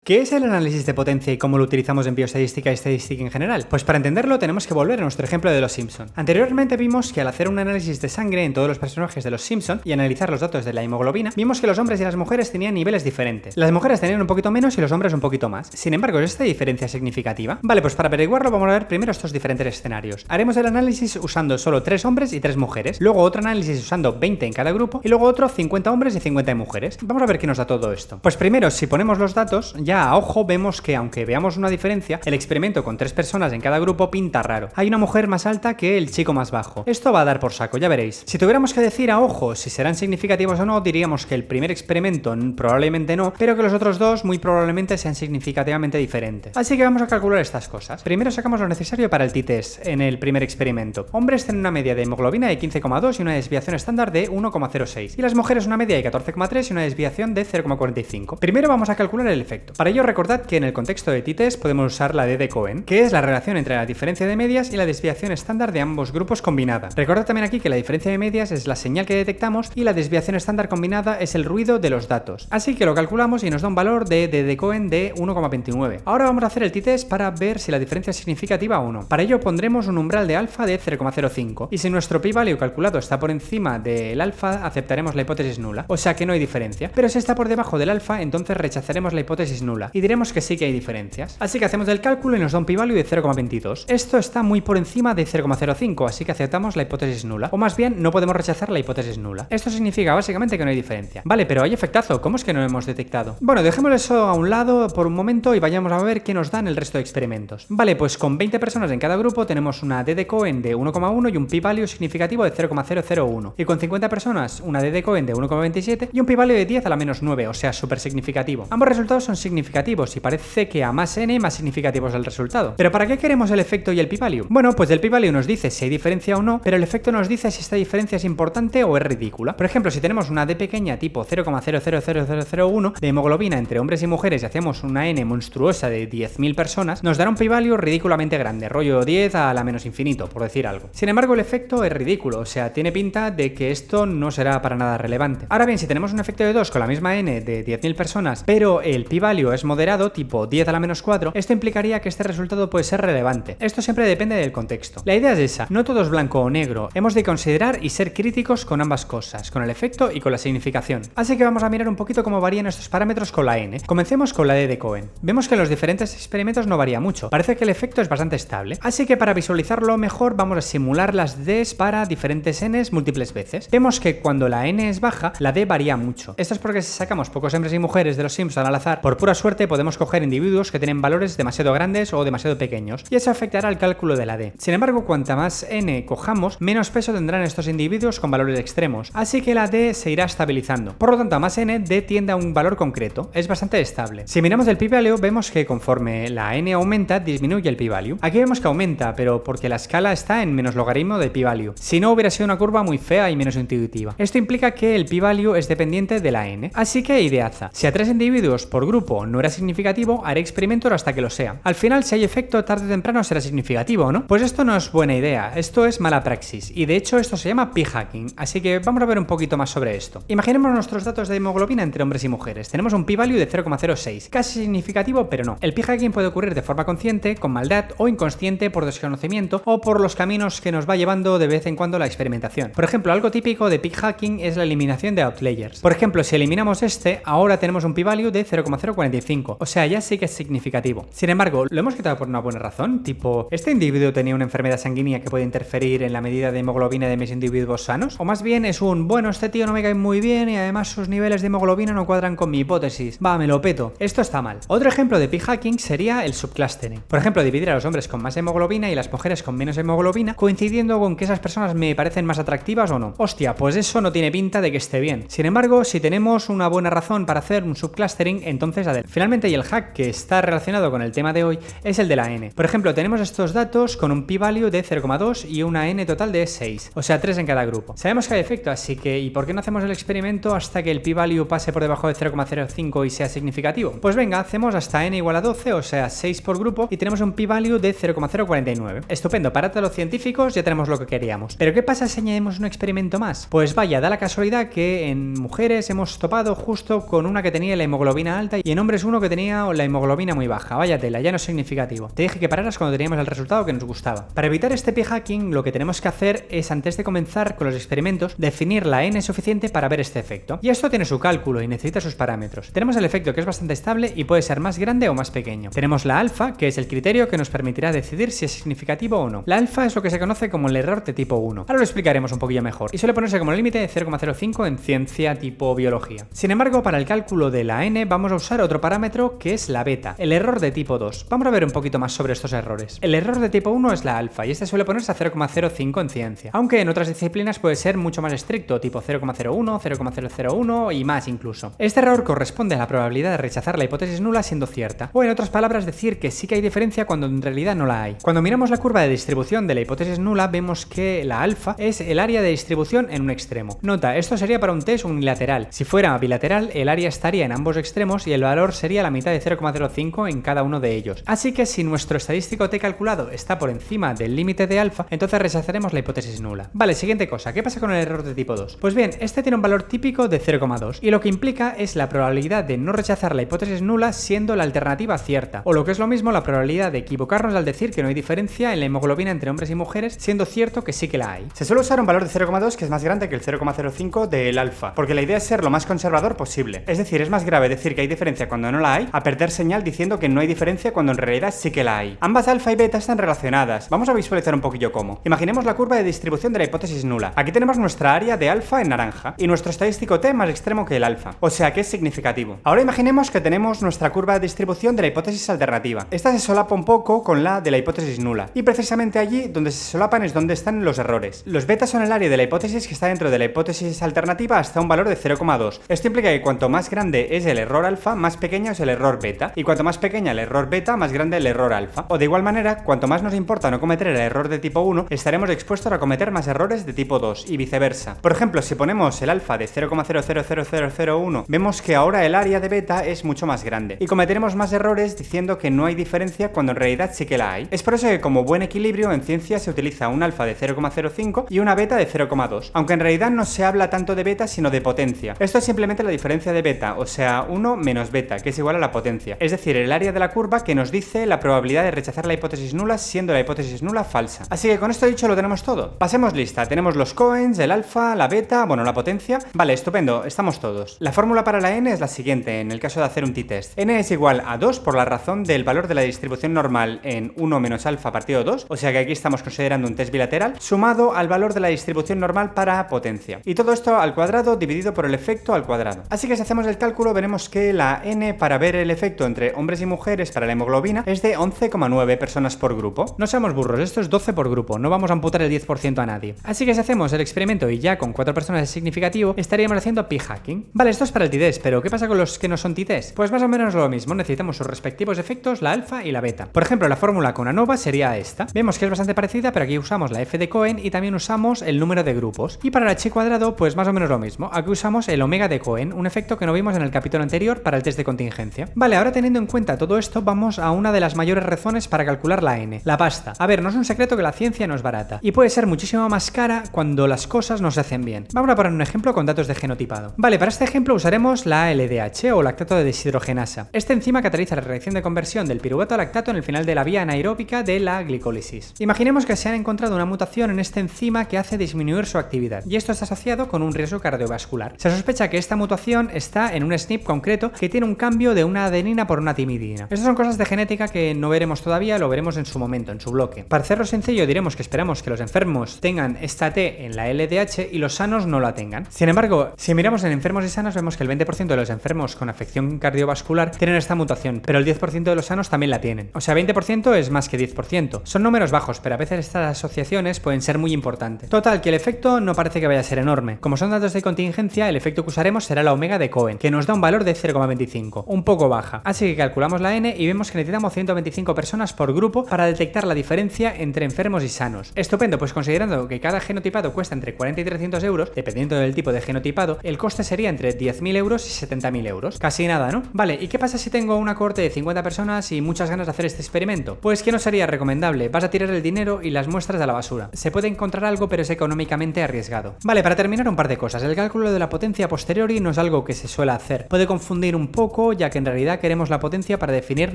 ¿Qué es el análisis de potencia y cómo lo utilizamos en bioestadística y estadística en general? Pues para entenderlo tenemos que volver a nuestro ejemplo de los Simpson. Anteriormente vimos que al hacer un análisis de sangre en todos los personajes de los Simpson y analizar los datos de la hemoglobina, vimos que los hombres y las mujeres tenían niveles diferentes. Las mujeres tenían un poquito menos y los hombres un poquito más. Sin embargo, ¿es esta diferencia significativa? Vale, pues para averiguarlo vamos a ver primero estos diferentes escenarios. Haremos el análisis usando solo 3 hombres y 3 mujeres, luego otro análisis usando 20 en cada grupo y luego otro 50 hombres y 50 mujeres. Vamos a ver qué nos da todo esto. Pues primero, si ponemos los datos, ya a ojo vemos que aunque veamos una diferencia, el experimento con 3 personas en cada grupo pinta raro. Hay una mujer más alta que el chico más bajo. Esto va a dar por saco, ya veréis. Si tuviéramos que decir a ojo si serán significativos o no, diríamos que el primer experimento probablemente no, pero que los otros dos muy probablemente sean significativamente diferentes. Así que vamos a calcular estas cosas. Primero sacamos lo necesario para el t-test en el primer experimento. Hombres tienen una media de hemoglobina de 15,2 y una desviación estándar de 1,06. Y las mujeres una media de 14,3 y una desviación de 0,45. Primero vamos a calcular el efecto. Para ello recordad que en el contexto de t-test podemos usar la D de Cohen, que es la relación entre la diferencia de medias y la desviación estándar de ambos grupos combinada. Recordad también aquí que la diferencia de medias es la señal que detectamos y la desviación estándar combinada es el ruido de los datos. Así que lo calculamos y nos da un valor de D de Cohen de 1,29. Ahora vamos a hacer el t-test para ver si la diferencia es significativa o no. Para ello pondremos un umbral de alfa de 0,05 y si nuestro p-value calculado está por encima del alfa, aceptaremos la hipótesis nula, o sea que no hay diferencia. Pero si está por debajo del alfa, entonces rechazaremos la hipótesis nula y diremos que sí que hay diferencias. Así que hacemos el cálculo y nos da un p-value de 0,22. Esto está muy por encima de 0,05, así que aceptamos la hipótesis nula. O más bien, no podemos rechazar la hipótesis nula. Esto significa básicamente que no hay diferencia. Vale, pero hay efectazo. ¿Cómo es que no lo hemos detectado? Bueno, dejémoslo eso a un lado por un momento y vayamos a ver qué nos dan el resto de experimentos. Vale, pues con 20 personas en cada grupo tenemos una D de Cohen de 1,1 y un p-value significativo de 0,001. Y con 50 personas, una D de Cohen de 1,27 y un p-value de 10 a la menos 9, o sea, súper significativo. Ambos resultados son significativos y parece que a más n más significativo es el resultado. ¿Pero para qué queremos el efecto y el p-value? Bueno, pues el p-value nos dice si hay diferencia o no, pero el efecto nos dice si esta diferencia es importante o es ridícula. Por ejemplo, si tenemos una D pequeña tipo 0,000001 de hemoglobina entre hombres y mujeres y hacemos una n monstruosa de 10.000 personas, nos dará un p-value ridículamente grande, rollo 10 a la menos infinito, por decir algo. Sin embargo, el efecto es ridículo, o sea, tiene pinta de que esto no será para nada relevante. Ahora bien, si tenemos un efecto de 2 con la misma n de 10.000 personas, pero el p-value es moderado, tipo 10 a la menos 4, esto implicaría que este resultado puede ser relevante. Esto siempre depende del contexto. La idea es esa, no todo es blanco o negro, hemos de considerar y ser críticos con ambas cosas, con el efecto y con la significación. Así que vamos a mirar un poquito cómo varían estos parámetros con la n. Comencemos con la D de Cohen. Vemos que en los diferentes experimentos no varía mucho, parece que el efecto es bastante estable. Así que para visualizarlo mejor vamos a simular las Ds para diferentes n's múltiples veces. Vemos que cuando la n es baja, la D varía mucho. Esto es porque si sacamos pocos hombres y mujeres de los Simpson al azar, por pura suerte podemos coger individuos que tienen valores demasiado grandes o demasiado pequeños, y eso afectará al cálculo de la D. Sin embargo, cuanta más n cojamos, menos peso tendrán estos individuos con valores extremos, así que la D se irá estabilizando. Por lo tanto, a más n, D tiende a un valor concreto, es bastante estable. Si miramos el p-value, vemos que conforme la n aumenta, disminuye el p-value. Aquí vemos que aumenta, pero porque la escala está en menos logaritmo de p-value. Si no, hubiera sido una curva muy fea y menos intuitiva. Esto implica que el p-value es dependiente de la n, así que ideaza. Si a 3 individuos por grupo no era significativo, haré experimentos hasta que lo sea. Al final, si hay efecto, tarde o temprano será significativo, ¿no? Pues esto no es buena idea, esto es mala praxis, y de hecho esto se llama p-hacking, así que vamos a ver un poquito más sobre esto. Imaginemos nuestros datos de hemoglobina entre hombres y mujeres. Tenemos un p-value de 0,06, casi significativo, pero no. El p-hacking puede ocurrir de forma consciente, con maldad, o inconsciente por desconocimiento, o por los caminos que nos va llevando de vez en cuando la experimentación. Por ejemplo, algo típico de p-hacking es la eliminación de outliers. Por ejemplo, si eliminamos este, ahora tenemos un p-value de 0,045, o sea, ya sí que es significativo. Sin embargo, ¿lo hemos quitado por una buena razón? Tipo, ¿este individuo tenía una enfermedad sanguínea que puede interferir en la medida de hemoglobina de mis individuos sanos? O más bien es un, bueno, este tío no me cae muy bien y además sus niveles de hemoglobina no cuadran con mi hipótesis. Va, me lo peto. Esto está mal. Otro ejemplo de p-hacking sería el subclustering. Por ejemplo, dividir a los hombres con más hemoglobina y las mujeres con menos hemoglobina, coincidiendo con que esas personas me parecen más atractivas o no. Hostia, pues eso no tiene pinta de que esté bien. Sin embargo, si tenemos una buena razón para hacer un subclustering, entonces adelante. Finalmente, y el hack que está relacionado con el tema de hoy es el de la n. Por ejemplo, tenemos estos datos con un p-value de 0,2 y una n total de 6, o sea 3 en cada grupo. Sabemos que hay efecto, así que ¿y por qué no hacemos el experimento hasta que el p-value pase por debajo de 0,05 y sea significativo? Pues venga, hacemos hasta n igual a 12, o sea 6 por grupo, y tenemos un p-value de 0,049. Estupendo, para todos los científicos ya tenemos lo que queríamos. Pero ¿qué pasa si añadimos un experimento más? Pues vaya, da la casualidad que en mujeres hemos topado justo con una que tenía la hemoglobina alta y en hombres es uno que tenía la hemoglobina muy baja, vaya tela, ya no es significativo. Te dije que pararas cuando teníamos el resultado que nos gustaba. Para evitar este p-hacking, lo que tenemos que hacer es, antes de comenzar con los experimentos, definir la n suficiente para ver este efecto. Y esto tiene su cálculo y necesita sus parámetros. Tenemos el efecto, que es bastante estable y puede ser más grande o más pequeño. Tenemos la alfa, que es el criterio que nos permitirá decidir si es significativo o no. La alfa es lo que se conoce como el error de tipo 1. Ahora lo explicaremos un poquillo mejor. Y suele ponerse como límite de 0,05 en ciencia tipo biología. Sin embargo, para el cálculo de la n vamos a usar otro parámetro que es la beta, el error de tipo 2. Vamos a ver un poquito más sobre estos errores. El error de tipo 1 es la alfa y este suele ponerse a 0,05 en ciencia, aunque en otras disciplinas puede ser mucho más estricto, tipo 0,01, 0,001 y más incluso. Este error corresponde a la probabilidad de rechazar la hipótesis nula siendo cierta, o en otras palabras decir que sí que hay diferencia cuando en realidad no la hay. Cuando miramos la curva de distribución de la hipótesis nula vemos que la alfa es el área de distribución en un extremo. Nota, esto sería para un test unilateral. Si fuera bilateral, el área estaría en ambos extremos y el valor sería la mitad de 0,05 en cada uno de ellos. Así que si nuestro estadístico t calculado está por encima del límite de alfa, entonces rechazaremos la hipótesis nula. Vale, siguiente cosa, ¿qué pasa con el error de tipo 2? Pues bien, este tiene un valor típico de 0,2 y lo que implica es la probabilidad de no rechazar la hipótesis nula siendo la alternativa cierta, o lo que es lo mismo, la probabilidad de equivocarnos al decir que no hay diferencia en la hemoglobina entre hombres y mujeres, siendo cierto que sí que la hay. Se suele usar un valor de 0,2 que es más grande que el 0,05 del alfa, porque la idea es ser lo más conservador posible. Es decir, es más grave decir que hay diferencia cuando no la hay, a perder señal diciendo que no hay diferencia cuando en realidad sí que la hay. Ambas alfa y beta están relacionadas. Vamos a visualizar un poquillo cómo. Imaginemos la curva de distribución de la hipótesis nula. Aquí tenemos nuestra área de alfa en naranja y nuestro estadístico t más extremo que el alfa, o sea que es significativo. Ahora imaginemos que tenemos nuestra curva de distribución de la hipótesis alternativa. Esta se solapa un poco con la de la hipótesis nula y precisamente allí donde se solapan es donde están los errores. Los betas son el área de la hipótesis que está dentro de la hipótesis alternativa hasta un valor de 0,2. Esto implica que cuanto más grande es el error alfa, más pequeño es el error beta, y cuanto más pequeña el error beta, más grande el error alfa. O de igual manera, cuanto más nos importa no cometer el error de tipo 1, estaremos expuestos a cometer más errores de tipo 2 y viceversa. Por ejemplo, si ponemos el alfa de 0,000001, vemos que ahora el área de beta es mucho más grande y cometeremos más errores diciendo que no hay diferencia cuando en realidad sí que la hay. Es por eso que como buen equilibrio en ciencia se utiliza un alfa de 0,05 y una beta de 0,2, aunque en realidad no se habla tanto de beta sino de potencia. Esto es simplemente la diferencia de beta, o sea 1 menos beta, que es igual a la potencia, es decir, el área de la curva que nos dice la probabilidad de rechazar la hipótesis nula siendo la hipótesis nula falsa. Así que con esto dicho lo tenemos todo. Pasemos lista, tenemos los coens, el alfa, la beta, bueno, la potencia. Vale, estupendo, estamos todos. La fórmula para la n es la siguiente en el caso de hacer un t-test. N es igual a 2 por la razón del valor de la distribución normal en 1 menos alfa partido 2, o sea que aquí estamos considerando un test bilateral, sumado al valor de la distribución normal para potencia. Y todo esto al cuadrado dividido por el efecto al cuadrado. Así que si hacemos el cálculo veremos que la n para ver el efecto entre hombres y mujeres para la hemoglobina es de 11,9 personas por grupo. No seamos burros, esto es 12 por grupo, no vamos a amputar el 10% a nadie. Así que si hacemos el experimento y ya con 4 personas es significativo, estaríamos haciendo p-hacking. Vale, esto es para el t-test, pero ¿qué pasa con los que no son t-test? Pues más o menos lo mismo, necesitamos sus respectivos efectos, la alfa y la beta. Por ejemplo, la fórmula con ANOVA sería esta. Vemos que es bastante parecida, pero aquí usamos la f de Cohen y también usamos el número de grupos. Y para el h cuadrado, pues más o menos lo mismo. Aquí usamos el omega de Cohen, un efecto que no vimos en el capítulo anterior para el test de contingencia. Vale, ahora teniendo en cuenta todo esto, vamos a una de las mayores razones para calcular la n, la pasta. A ver, no es un secreto que la ciencia no es barata y puede ser muchísimo más cara cuando las cosas no se hacen bien. Vamos a poner un ejemplo con datos de genotipado. Vale, para este ejemplo usaremos la LDH o lactato de deshidrogenasa. Este enzima cataliza la reacción de conversión del piruvato a lactato en el final de la vía anaeróbica de la glicólisis. Imaginemos que se ha encontrado una mutación en este enzima que hace disminuir su actividad y esto está asociado con un riesgo cardiovascular. Se sospecha que esta mutación está en un SNP concreto que tiene un cambio de una adenina por una timidina. Estas son cosas de genética que no veremos todavía, lo veremos en su momento, en su bloque. Para hacerlo sencillo diremos que esperamos que los enfermos tengan esta T en la LDH y los sanos no la tengan. Sin embargo, si miramos en enfermos y sanos vemos que el 20% de los enfermos con afección cardiovascular tienen esta mutación, pero el 10% de los sanos también la tienen. O sea, 20% es más que 10%. Son números bajos, pero a veces estas asociaciones pueden ser muy importantes. Total, que el efecto no parece que vaya a ser enorme. Como son datos de contingencia, el efecto que usaremos será la omega de Cohen, que nos da un valor de 0,25, un poco baja. Así que calculamos la n y vemos que necesitamos 125 personas por grupo para detectar la diferencia entre enfermos y sanos. Estupendo, pues considerando que cada genotipado cuesta entre 40 y 300 euros, dependiendo del tipo de genotipado, el coste sería entre 10.000 euros y 70.000 euros. Casi nada, ¿no? Vale, ¿y qué pasa si tengo una cohorte de 50 personas y muchas ganas de hacer este experimento? Pues que no sería recomendable, vas a tirar el dinero y las muestras a la basura. Se puede encontrar algo, pero es económicamente arriesgado. Vale, para terminar un par de cosas. El cálculo de la potencia a posteriori no es algo que se suele hacer. Puede confundir un poco poco, ya que en realidad queremos la potencia para definir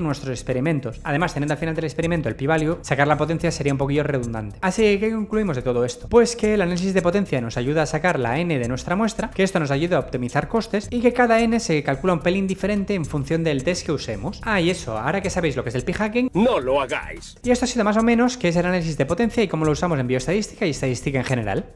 nuestros experimentos. Además, teniendo al final del experimento el p-value, sacar la potencia sería un poquillo redundante. Así que, ¿qué concluimos de todo esto? Pues que el análisis de potencia nos ayuda a sacar la n de nuestra muestra, que esto nos ayuda a optimizar costes y que cada n se calcula un pelín diferente en función del test que usemos. Ah, y eso, ahora que sabéis lo que es el p-hacking, no lo hagáis. Y esto ha sido más o menos qué es el análisis de potencia y cómo lo usamos en bioestadística y estadística en general.